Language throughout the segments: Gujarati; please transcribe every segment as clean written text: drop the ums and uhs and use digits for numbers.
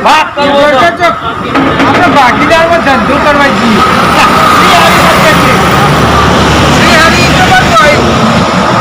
વાત કરવો આપણે ભાગીદારમાં ધંધો કરવા જઈએ. શ્રીહરી તો બધું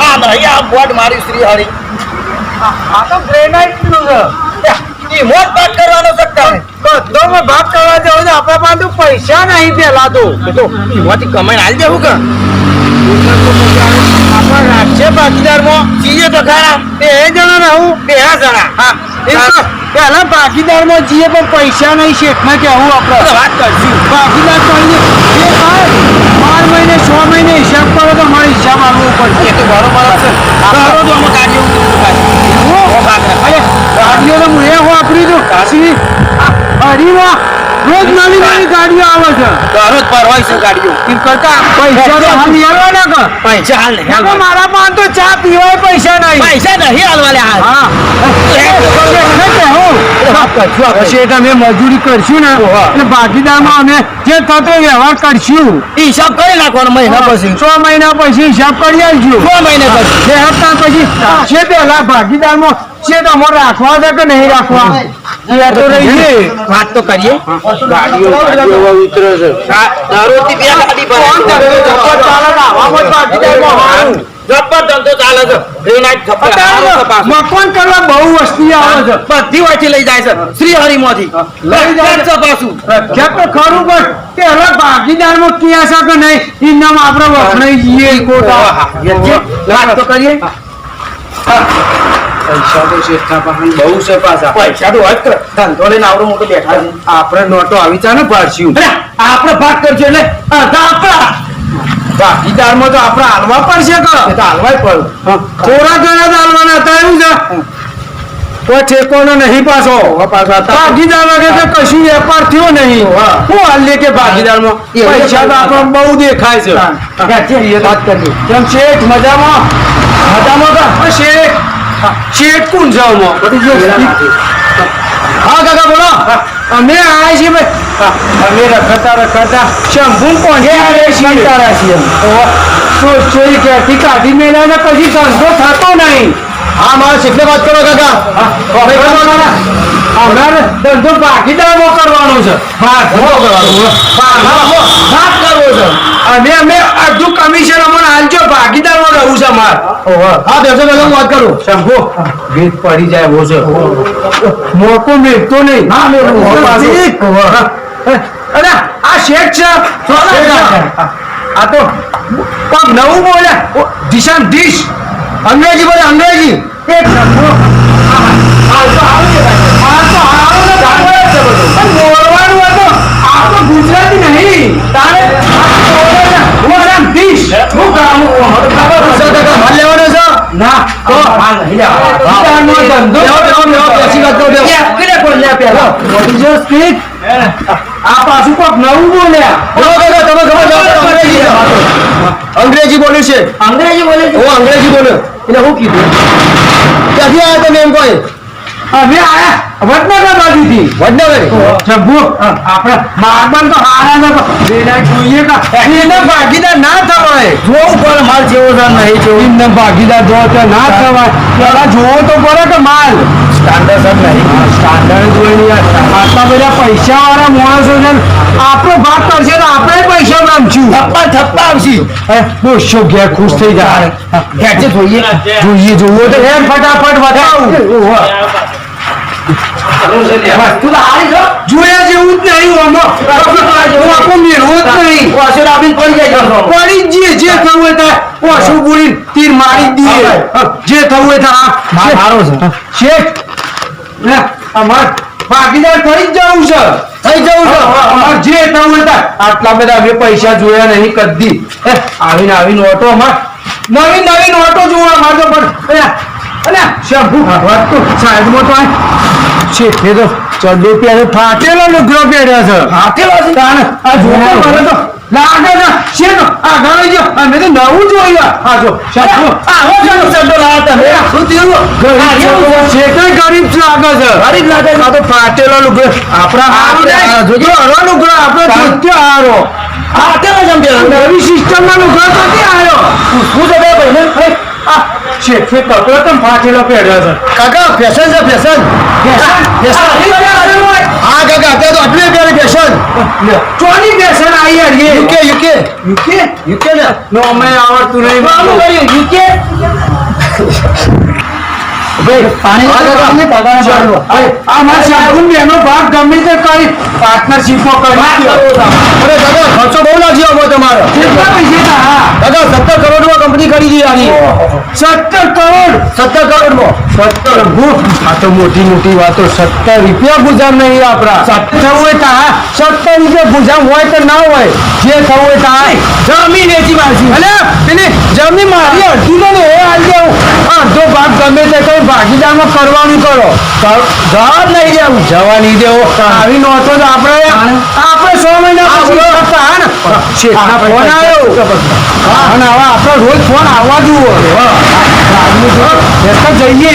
આ નહીં આ બોર્ડ મારી શ્રીહરી આ તો ગ્રેનાઇટ નું છે. એ મોત ભાગ કરવાનો શકતા બધોમાં ભાગ કરવા જવો તો આપણા પાસે પૈસા નહીં પેલા તો એમાંથી કમાઈને હાલ દેવું કે આપણા રાજ્ય ભાગીદારમાં જીએ તો ખરા 2 જણા રહું 2 જણા હા પેલા ભાગીદારમાં જઈએ પણ પૈસા નહીં શેઠને કેવું આપણે વાત કરશું ભાગીદાર કહીએ જે થાય 12 મહિને 6 મહિને હિસાબ કરો તો મારે હિસાબ આપવો પડશે. એ તો બરોબર છે કરો તો અમે ગાડીઓ ગાડીઓ તો હું એ વાપરી દઉં કાશી હરીમાં રોજ નાની નાની ગાડીઓ આવે છે. દરરોજ પર હોય છે ગાડીઓ એમ કરતા પૈસા તો હાલ લેવાના કે પૈસા હાલ નહીં હાલ મારા પાસે તો ચા પીવાય પૈસા નહીં. પૈસા નહીં હાલવાલે હાલ હા શેઠ અમે મજૂરી કરશું ને એટલે ભાગીદારમાં અમે જે થતો વ્યવહાર કરશું. હિસાબ કરી નાખવાનો મહિના પછી 6 મહિના પછી હિસાબ કરી આવજો. 6 મહિને પછી 2 હપ્તા પછી છે પેલા ભાગીદારમાં છે તો અમારે રાખવા છે કે નહીં રાખવા એ તો રહીએ વાત તો કરીએ ગાડીઓ ઉતરે છે દરરોજથી 2 ગાડી જબ્બર ધંધો ચાલે છે મકાન કરવા બહુ વસ્તી આવે છે. બધી વાંચી લઈ જાય છે શ્રીહરિમાંથી લઈ જાય છે. પાછું ક્યાંક તો ખરું પણ પેલા ભાગીદારમાં ક્યાં છે કે નહીં એનામ આપણે વખણાઈ જઈએ ખોટા. વાત તો કરીએ પૈસા તો શેઠના પાસે બહુ છે પાછા. પૈસા તો હોય જ કરે. ધંધો લઈને આવડો મોટો બેઠા છે આપણે નોટો આવી જા ને પાડશું. આપણે ભાગ કરજો એટલે અડધા આપણા ભાગીદારમાં તો આપણે હાલવા પડશે કે એ તો હાલવાય પડે થોડા ઘણા જ હાલવાના હતા એવું છે કોઈ ઠેકોનો નહીં પાછો ભાગીદાર વગર તો કશું વેપાર થયો નહીં. હું હાલ લે કે ભાગીદારમાં પૈસા તો આપણે બહુ દેખાય છે. વાત કરીએ કેમ શેઠ મજામાં કા શેઠ શેઠ કોણ છે હા કાકા બોલો અમે આવ્યા છીએ ભાઈ અમે રખડતા શંભુ પહોંચ્યા છીએ ચોરી ક્યાંથી કાઢી મેળ્યા ને પછી ધંધો થતો નહીં. હા મારા શેઠને વાત કરો કાકા અમારે ધંધો ભાગીદારમાં કરવાનો છે. વાત કરવો છે અમે અડધું કમિશન અમને હાલજો ભાગીદારમાં રહું છે માર. હા બેસો બેસો વાત કરું શંભુ ભેદ પડી જાય એવો છે મોકો મેળતો નહીં. અરે આ શેઠ છે આ તો પગ નવું બોલ્યા દિશાન દિશ અંગ્રેજી બોલે અંગ્રેજી એક શંભુ બોલવાનું હતો આ તો ગુજરાતી નહીં તારે દિશ શું કામ લેવાનો છે ના તો આ પાછું કોક નવું બોલ્યા અંગ્રેજી બોલ્યું છે અંગ્રેજી બોલે હું અંગ્રેજી બોલ્યો એટલે હું કીધું ક્યાંથી આવ્યા તમે એમ કોઈ અમે આયા વડનગર બાજુથી વડનગર શંભુ આપણે મારબાન તો હારા ને જોઈએ એને ભાગીદાર ના થવાય જોવું પડે માલ જેવો છે નહીં જેવો એમને ભાગીદાર જો તો ના થવાય પેલા જોવો તો પડે કે માલ સ્ટાન્ડર્ડ સર નહીં સ્ટાન્ડર્ડ જોઈને આટલા બધા પૈસા વાળા માણસો છે આપણો ભાગ કરશે તો આપણે પૈસા નામશું થપ્પા આવશે બોશો ઘેર ખુશ થઈ જાય ઘેરથી જોઈએ જોવો તો એમ ફટાફટ બતાવું વસ્તુ તો હારી છે જોયા જેવું જ નહીં આમાં મેળવો જ નહીં પડી જ જે થવું હોય ત્યાં ઓછું બોલી તીર મારી જ દઈએ જે થવું હોય ત્યાં સારો છે શેઠ અમાર ભાગીદાર થઈ જ જવું છે અમાર જે થવું હોય ત્યાં આટલા બધા અમે પૈસા જોયા નહીં કદી આવીને ઓટો અમાર નવી ઓટો જોવા માંગો પણ અલ્યા શંભુ વાત તો સાઈડમાં તો શેઠે તો ચડ્ડો પહેરે ફાટેલો લુગડો પહેર્યો છે ફાટેલો છે આ જોતો મને તો લાગે છે શેનો આ ગણી જો અમે તો નવું જોયું આ જો શંભુ આવો ચડ્ડો લાવો તમે શું થયું શેઠે ગરીબ લાગે છે ગરીબ લાગે છે આ તો ફાટેલો લુગડો આપણા જોજો હરો લુગડો આપણો જોત્યો હારો ફાટેલો જમ નવી સિસ્ટમ ના લુગડો તો આવ્યો શું છે ભાઈ શેઠે કપડો તો ફાટેલો પહેર્યો છે કાકા ફેશન છે ફેશન ચોની ફેશન આવી યાર ये યુકે યુકે યુકે યુકે ને નો અમે આવડતું નહીં આનું કર્યું યુકે ભાઈ પાણી આ મારા શાહરુખ બેનો ભાગ ગમે તે કરી પાર્ટનરશીપો કરી અરે દાદા ખર્ચો બહુ લાગ્યો હવે તમારો કેટલા પૈસા હા દાદા 17 કરોડમાં કંપની કરી દી આની 17 કરોડ 17 કરોડમાં 17 આ તો મોટી મોટી વાતો 17 રૂપિયા ગુજાર નહીં આપણા થવું હોય તા 17 રૂપિયા ગુજાર હોય તો ના હોય જે થવું હોય તા જમીન વેચી મારજી અલે પેલી જમીન મારી અડધી ને એ હાલ દેવું અડધો ભાગ ગમે તે કઈ ભાગીદારમાં કરવાનું કરો જવા નહીં દેવું જવા નહીં દેવો આવી નહોતો તો આપણે 6 મહિના પછી કરતા હા ને શેઠના ફોન આવ્યો અને હવે આપણો રોજ ફોન આવવા જુઓ જઈએ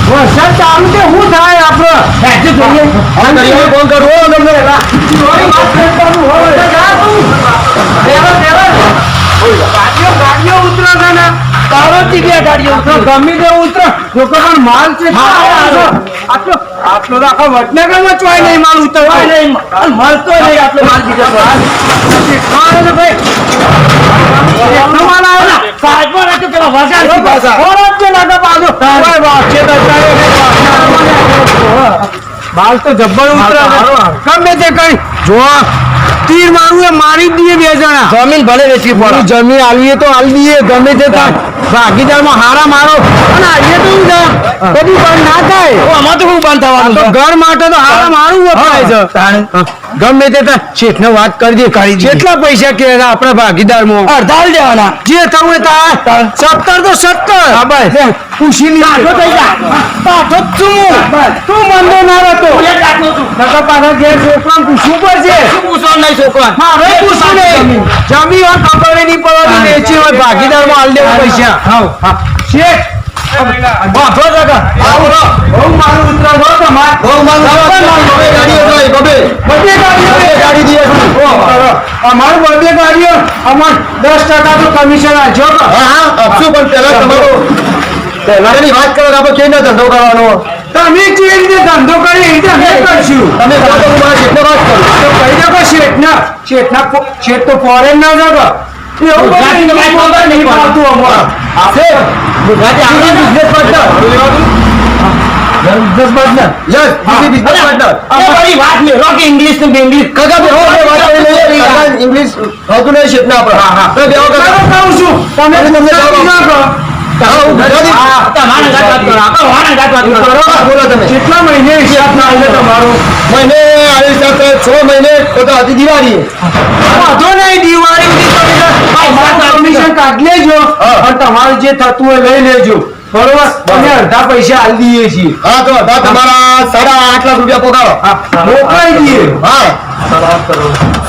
વરસાદ ચાલુ કે શું થાય આપણે જોઈએ ફોન કરવો તમને ગાડીઓ ઉતરો છે ને ગાડીઓ ઉતરો ગમે તે ઉતરો લોકો પણ માલ છે આટલો આટલો તો આખા વડનગરમાં ચોય નહીં માલ ઉતરવાય નહીં મળતો નહીં આટલો માલ બીજો ભાઈ માલ આવે ને સાહેબમાં રાખજો પેલા વરસાદ ઓરત છે લાગે પાછો માલ તો જબ્બર ઉતરે ગમે તે કઈ જો તીર મારું એ મારી જ દઈએ બે જણા જમીન ભલે વેચવી પડે જમીન આલવીએ તો આલ દઈએ ગમે તે થાય ભાગીદારમાં હારા મારો અને આવીએ તો શું થાય બધું બંધ ના થાય આમાં તો ખૂબ બંધ થવાનું તો ઘર માટે તો હારા મારું વપરાય છે ગમે તે થાય શેઠને વાત કરી દે કેટલા પૈસા કે આપણા ભાગીદારમાં અડધા દેવાના જે થવું હોય થાય 17 તો 17 હા ભાઈ ખુશી ની પાછો તું મંદો ના રહેતો પાછા ઘેર છોકરા પૂછવું પડશે નહીં છોકરા મારે પૂછવું નહીં જમી હોય ખબર નહીં પડવાની વેચી હોય ભાગીદારમાં હાલ દેવા પૈસા શેઠ બાપો કાકા બહુ મારું ઉતરા છો તમારે બહુ મારું ગાડી દીએ અમારું બબે ગાડીઓ અમાર 10% તો કમિશન આજો હા આપશું પણ પહેલા તમારો પહેલાની વાત કરો આપણે કેવી રીતે ધંધો કરવાનો તમે જે રીતે ધંધો કરી એ રીતે અમે કરશું તમે કહો તો હું મારા શેઠને વાત કરું તો કહી દો કે શેઠ તો ફોરેન ના જાગો એવું બધું નહીં પાડતું અમારા ગુજરાતી આપણે business partner business partner yes business partner અમારી વાત મે રોક ઇંગ્લિશ ને ઇંગ્લિશ કાકા બે હો વાત કરી લઈએ કાકા ઇંગ્લિશ હોતું નહીં શેઠને આપણે હા તો બે કાકા કહું છું તમે ના કરો બોલો તમે કેટલા મહિને હિસાબ ના આવે તમારો મહિને આવી સાથે 6 મહિને તો હતી દિવાળી વાંધો નહીં દિવાળી કમિશન કાઢી લેજો અને તમારું જે થતું હોય લઈ લેજો બરોબર અમે અડધા પૈસા આલી દઈએ છીએ હા તો અડધા તમારા 8.5 લાખ રૂપિયા પગારો મોકલાઈ દઈએ હા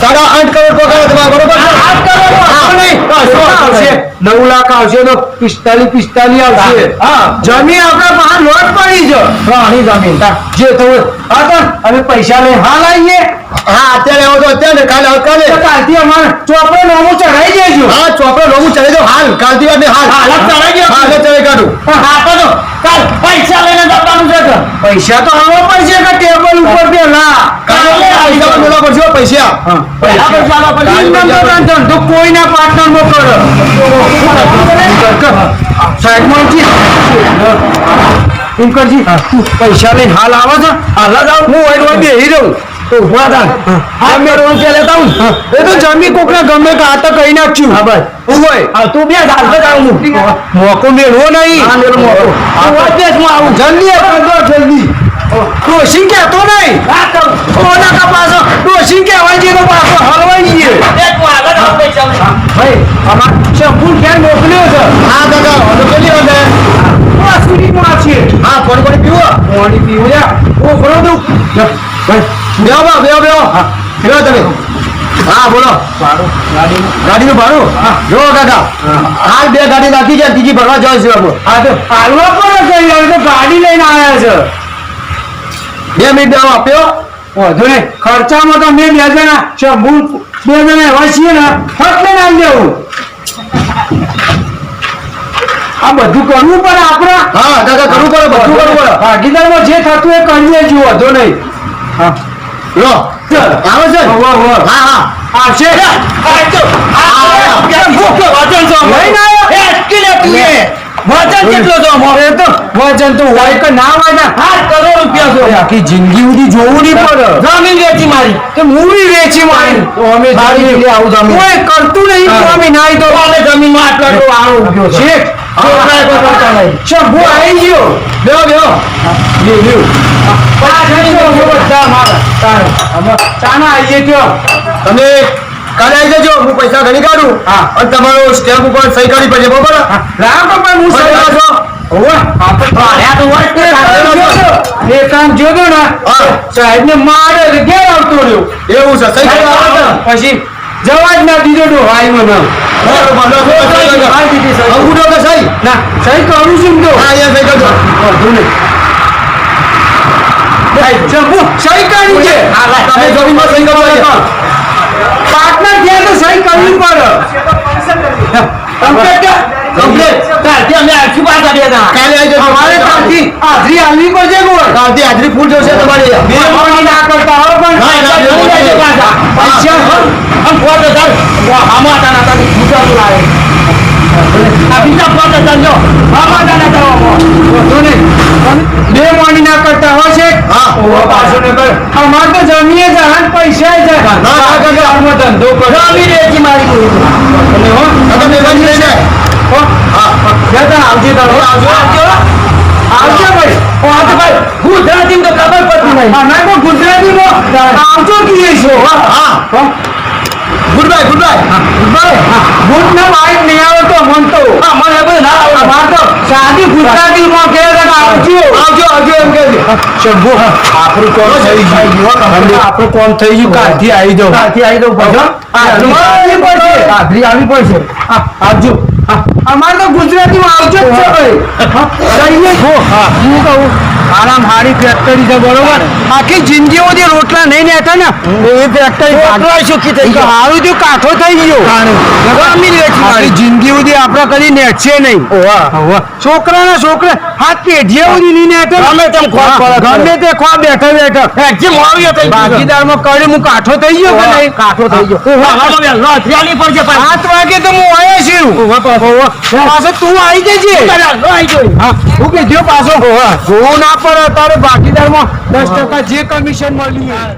8.5 કરોડ પગારો તમારા બરોબર 8 કરોડ આવશે 9 લાખ આવશે તો 45 આવશે જમીન આપણા બહાર લોટ પડી છે રાણી જમીન જે થયું અમે પૈસા લઈ હાલ આવીએ હા અત્યારે આવો તો અત્યારે કાલે કાલથી અમારે ચોપડે નોમું ચઢાઈ દેજો હા ચોપડો નોમું ચડાઈ દો હાલ કાલથી વાત હાલ ચડાઈ દો હા ચડાઈ કાઢું કાલ પૈસા લઈને જવાનું છે પૈસા તો આવવા પડશે કે ટેબલ ઉપર પેલા કાલે પૈસા બોલવા પડશે પૈસા તો કોઈના પાર્ટનર માં કરો સાઈડમાં ઇન્કરજી પૈસા લઈને હાલ આવે છે હાલ જ આવું હું વાઈટ બેહી રહું તો ઉભા થા હા મેં રોલ કે લેતા હું એ તો જમી કોકને ગમે કે આ તો કહી નાખ્યું હા ભાઈ હું હોય હા તું બે હાલ જ આવું મોકો મેળવો નહીં હા મેળવો મોકો હું આવું જલ્દી જલ્દી ડોશી કહેતો નહીં કોના કા પાછો ડોશી કહેવાય છે તો પાછો હલવાઈ જઈએ ભાઈ અમાર શંકુલ ક્યાં મોકલ્યો છે હા દાદા હવે કેટલી વાગે સુરીમાં છે હા પાણી પીવું ઓ ભરો દઉં ભાઈ બેહો હા બેહો તમે હા બોલો ગાડીનું ભાડું જો કાકા હાલ 2 ગાડી નાખી જાય ત્રીજી ભરવા જાય છે આપણે હા તો હાલવા પણ કઈ યાર તો ગાડી લઈને આવ્યા છે 2 મિનિટ દેવા આપ્યો વધુ નહીં ખર્ચામાં તો મેં 2 જણા શંભુ 2 જણા એવા છીએ ને ફટ લઈને આવી દેવું આ બધું કરવું પડે આપણે હા કાકા કરવું પડે બધું કરવું પડે ભાગીદારમાં જે થતું એ કરી લેજો વધુ નહીં હા લો આવે છે હોવે, હોવે. હા હા આવશે. લઈને આવ્યો? એ તો વજન તો હોય કે ના હોય ને. 8 કરોડ રૂપિયા છે. આખી જિંદગી સુધી જોવું નહીં પડે. જમીન વેચી મારી તે મૂવી વેચી મારી. તો અમે મારી જમીન- એટલે આવું જમીન. કોઈ કરતું નહીં તો અમે નાઈ તો અમે જમીનમાં આટલો આટલો આળો ઉભ્યો છે શેઠ, છોકરાએ કોઈ કરતા નહીં. શંભુ આવી ગયો. બેહો બેહો ચાના આવીએ કયો. તમે કાલે આવી જજો હું પૈસા ગણી કાઢું હા. અને તમારો સ્ટેમ્પ ઉપર સહી કરવી પડશે બરોબર રાખો પણ હું સહી સહી કરજો. હોવે. એ કામ જોજો ને હા. સાહેબ ને મારે એટલે ઘેર આવતો રહ્યો. એવું છે સહી કરવા આવે છે? પછી જવા જ ના દીધો તો ભાઈ મને. અંગૂઠો કે સહી ના સહી કરું છું ને તો. હા અહીંયા સહી કરજો વાંધો નહીં. શંભુ સહી કરી છે. તમે જમીનમાં સહી કરો અહીંયા. પાર્ટનર ઘેર તો સહી કરવી પડે. કમ્પ્લીટ ત્યારથી અમે આખી વાત આપીએ હતા. કાલે આવી જજો અમારે ત્યાંથી હાજરી આવવી પડશે કોઈ. કાલથી હાજરી ફૂલ જોશે તમારી મહેરબાની ના કરતા હો પણ ના, ના, પૈસા ના, જોઈ લેજો પાછા. પૈસા આમ ફોટો ચાલ. આમાં હતા ના તારી ગુજરાત લાવે. આ બીજા ફોટો ચાલજો. આમાં હતા ના તારો વાંધો નહીં. મહેરબાની ના કરતા હો છે. હા. પાછો ને કર. અમારે તો જમીએ છે અને પૈસા છે. ના, કાકા. આમાં ધંધો કરો. જમીન વેચી મારી કોઈ. અને હો તમે મહેરબાની લઈને હો હા જતા આવજે તારો. આવજો ભાઈ. આવજો ભાઈ. ગુજરાતી તો ખબર પડતી નહીં. ના તો ગુજરાતીમાં આવજો કીએ છો. હા good bye good bye good ના વાઈટ નહીં આવતો મન તો. મને બધું ના આવડે અમાર તો સાદી ગુજરાતીમાં કહે છે કે આવજો. આવજો એમ કે શંભુ આપણું કોમ થઈ ગયું. આપણું કોમ થઈ ગયું. કાલથી આવી જાઓ. કાલથી આવી દઉં પાછો હાજરી આવી પડશે. હાજરી આવી પડશે આવજો. અમારે તો ગુજરાતીમાં આવજો જ છે ભાઈ. હું કહું આરામ હારી ફેક્ટરી છે બરોબર. આખી જિંદગી સુધી રોટલા નહીં નેતા ને એ ફેક્ટરી સુખી થઈ ગયો હારું થયું કાઠો થઈ ગયો. આખી જિંદગી સુધી આપણે કદી નેચશે નહીં. છોકરા હાથ પેઢીએ સુધી નહીં નેતા. ગમે તેમ ખોટ પડે. ગમે તે ખો બેઠા ભાગીદારમાં કરી હું કાઠો થઈ ગયો કે નહીં? કાઠો થઈ ગયો 7 વાગે તો હું આવ્યો છું. પાછો તું આવી જજે. હા હું કીધું પાછો જોવું ના પડે તારે ભાગીદારમાં 10% જે કમિશન મળ્યું હોય.